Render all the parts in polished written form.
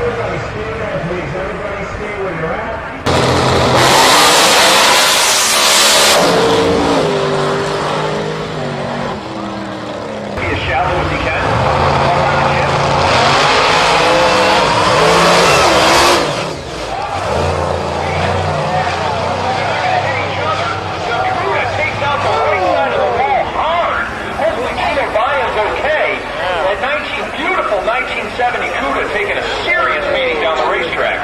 Everybody stay there, please. Everybody stay where you're at. Be as shallow as you can. Takes out the right side of the wall hard. Hopefully Gino Baya's okay. That beautiful 1970 Cuda taking a serious beating down the racetrack.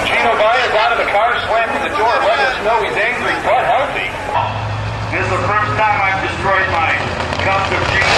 Gino Baya's out of the car, slamming the door, letting us know he's angry but healthy. This is the first time I've destroyed my cups of cheese.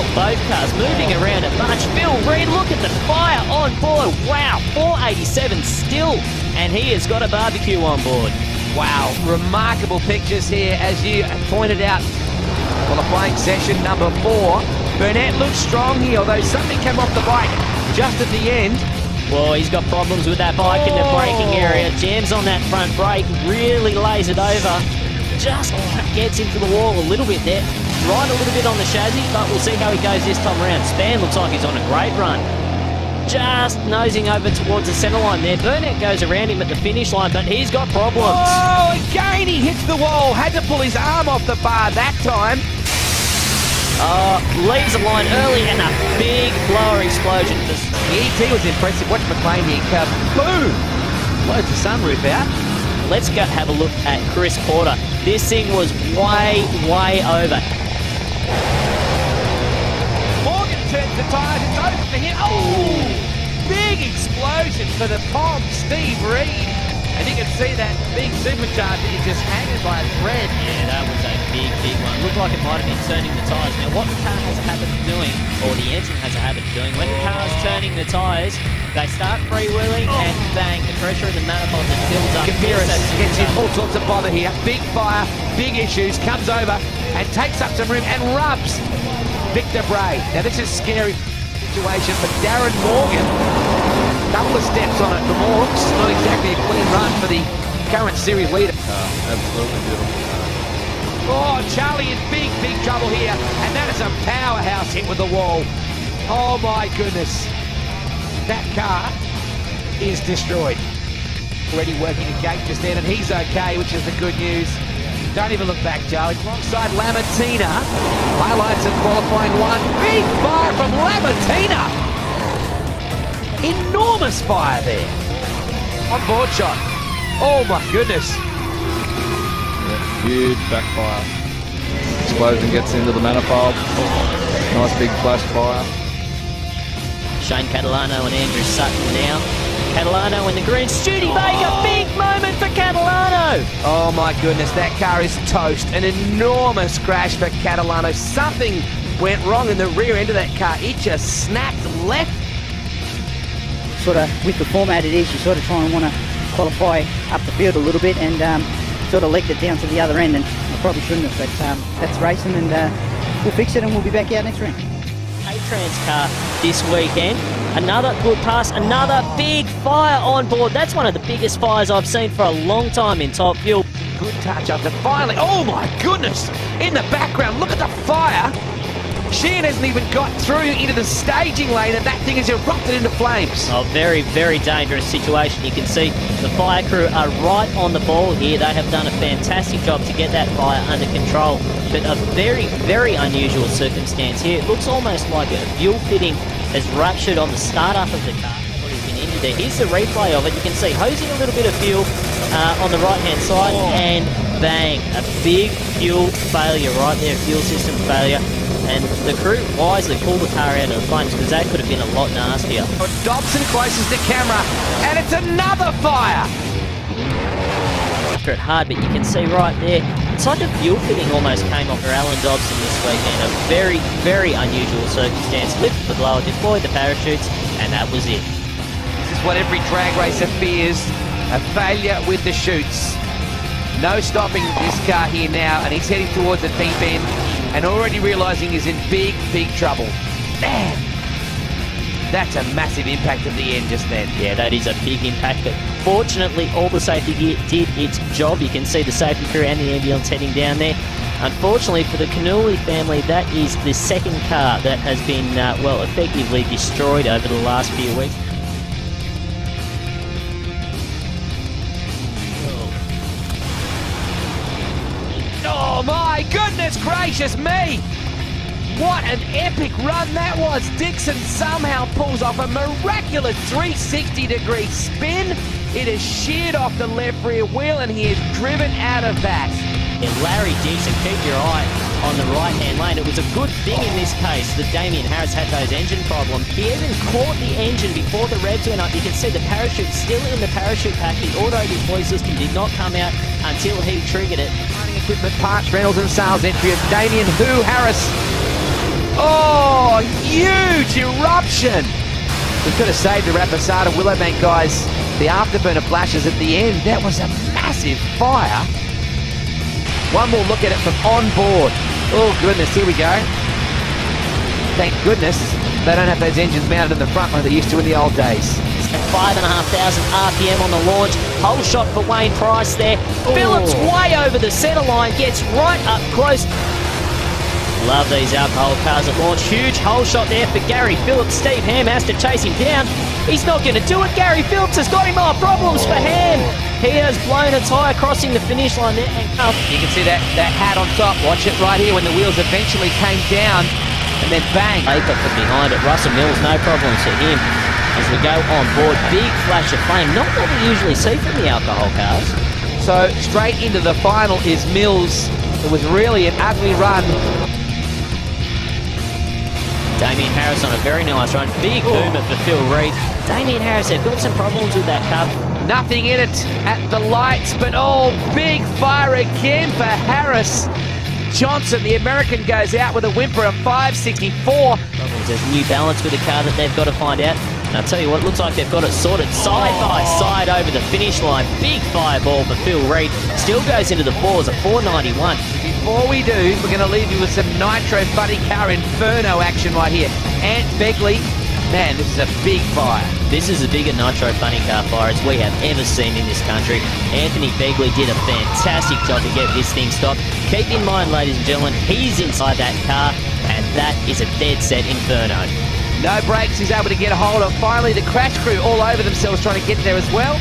well. Both cars moving around a bunch. Phil Reed, look at the fire on board. Wow, 487 still, and he has got a barbecue on board. Wow, remarkable pictures here, as you pointed out. Qualifying session number 4. Burnett looks strong here, although something came off the bike just at the end. Well, he's got problems with that bike in the braking area. Jams on that front brake, really lays it over. Just gets into the wall a little bit there. Right a little bit on the chassis, but we'll see how he goes this time around. Span looks like he's on a great run. Just nosing over towards the centre line there. Burnett goes around him at the finish line, but he's got problems. Oh, again he hits the wall. Had to pull his arm off the bar that time. Leaves the line early and a big blower explosion. The ET was impressive. Watch McLean here. Boom! Blows the sunroof out. Let's go have a look at Chris Porter. This thing was way over. Morgan turns the tyres. It's over for him. Oh! Big explosion for the Pom, Steve Reed. And you can see that big supercharger is just hanging by a thread. Yeah, that was a big one. Looked like it might have been turning the tyres. Now, what the car has a habit of doing, or the engine has a habit of doing, when the car's turning the tyres, they start freewheeling and bang, the pressure of the manifold that builds up. Gets in all sorts of bother here. Big fire, big issues, comes over and takes up some room and rubs Victor Bray. Now, this is a scary situation for Darren Morgan. Couple of steps on it for Morgs. Not exactly a clean run for the current series leader. Absolutely beautiful. Oh, Charlie in big trouble here. And that is a powerhouse hit with the wall. Oh my goodness. That car is destroyed. Already working a gate just then, and he's okay, which is the good news. Don't even look back, Charlie. Alongside Lamartina. Highlights of qualifying 1. Big fire from Lamartina. Enormous fire there. On board shot. Oh my goodness. Yeah, huge backfire. Explosion gets into the manifold. Nice big flash fire. Shane Catalano and Andrew Sutton now. Catalano in the green. Studi Baker, big moment for Catalano. Oh my goodness, that car is toast. An enormous crash for Catalano. Something went wrong in the rear end of that car. It just snapped left. Sort of, with the format it is, you sort of try and want to qualify up the field a little bit and sort of legged it down to the other end, and I probably shouldn't have, but that's racing, and we'll fix it and we'll be back out next round. A-Trans car this weekend. Another good pass, another big fire on board. That's one of the biggest fires I've seen for a long time in Top Fuel. Good touch up to finally, oh my goodness, in the background, look at the fire. Sheehan hasn't even got through into the staging lane, and that thing has erupted into flames. Oh, very dangerous situation. You can see the fire crew are right on the ball here. They have done a fantastic job to get that fire under control. But a very unusual circumstance here. It looks almost like a fuel fitting has ruptured on the start-up of the car. There. Here's the replay of it. You can see hosing a little bit of fuel on the right-hand side, and bang, a big fuel failure right there, fuel system failure. And the crew wisely pulled the car out of the flames, because that could have been a lot nastier. Dobson closest to camera, and it's another fire! After it hard, but you can see right there, it's like a fuel fitting almost came off for Alan Dobson this weekend. A very unusual circumstance. Lifted the blower, deployed the parachutes, and that was it. This is what every drag racer fears, a failure with the chutes. No stopping this car here now, and he's heading towards the deep end, and already realising he's in big trouble. Man, that's a massive impact at the end just then. Yeah, that is a big impact, but fortunately all the safety gear did its job. You can see the safety crew and the ambulance heading down there. Unfortunately for the Canuli family, that is the second car that has been, well, effectively destroyed over the last few weeks. Oh my goodness gracious me! What an epic run that was! Dixon somehow pulls off a miraculous 360-degree spin. It is sheared off the left rear wheel, and he is driven out of that. And Larry Dixon, keep your eye on the right-hand lane. It was a good thing in this case that Damien Harris had those engine problems. He even caught the engine before the revs went up. You can see the parachute still in the parachute pack. The auto-deploy system did not come out until he triggered it. Equipment parts, Reynolds and sales entry of Damien Harris. Oh, huge eruption. We could have saved the Rapisada Willowbank guys. The afterburner flashes at the end. That was a massive fire. One more look at it from on board. Oh goodness, here we go. Thank goodness they don't have those engines mounted in the front like they used to in the old days. 5,500 RPM on the launch. Whole shot for Wayne Price there. Phillips way over the centre line, gets right up close. Love these alcohol cars at launch. Huge hole shot there for Gary Phillips. Steve Ham has to chase him down. He's not going to do it. Gary Phillips has got him. Oh, problems for Ham. He has blown a tyre crossing the finish line there. And you can see that hat on top. Watch it right here when the wheels eventually came down. And then bang. Vapor from behind it. Russell Mills, no problems for him. As we go on board, big flash of flame. Not what we usually see from the alcohol cars. So straight into the final is Mills. It was really an ugly run. Damien Harris on a very nice run. Big boomer for Phil Reed. Damien Harris had got some problems with that car. Nothing in it at the lights, but big fire again for Harris. Johnson, the American, goes out with a whimper of 564. There's New Balance with a car that they've got to find out. And I'll tell you what, it looks like they've got it sorted side by side over the finish line. Big fireball for Phil Reed. Still goes into the fours, a 491. Before we do, we're going to leave you with some Nitro Funny Car Inferno action right here. Ant Begley, man, this is a big fire. This is the bigger Nitro Funny Car fire as we have ever seen in this country. Anthony Begley did a fantastic job to get this thing stopped. Keep in mind, ladies and gentlemen, he's inside that car, and that is a dead set Inferno. No brakes, he's able to get a hold of. Finally, the crash crew all over themselves trying to get there as well.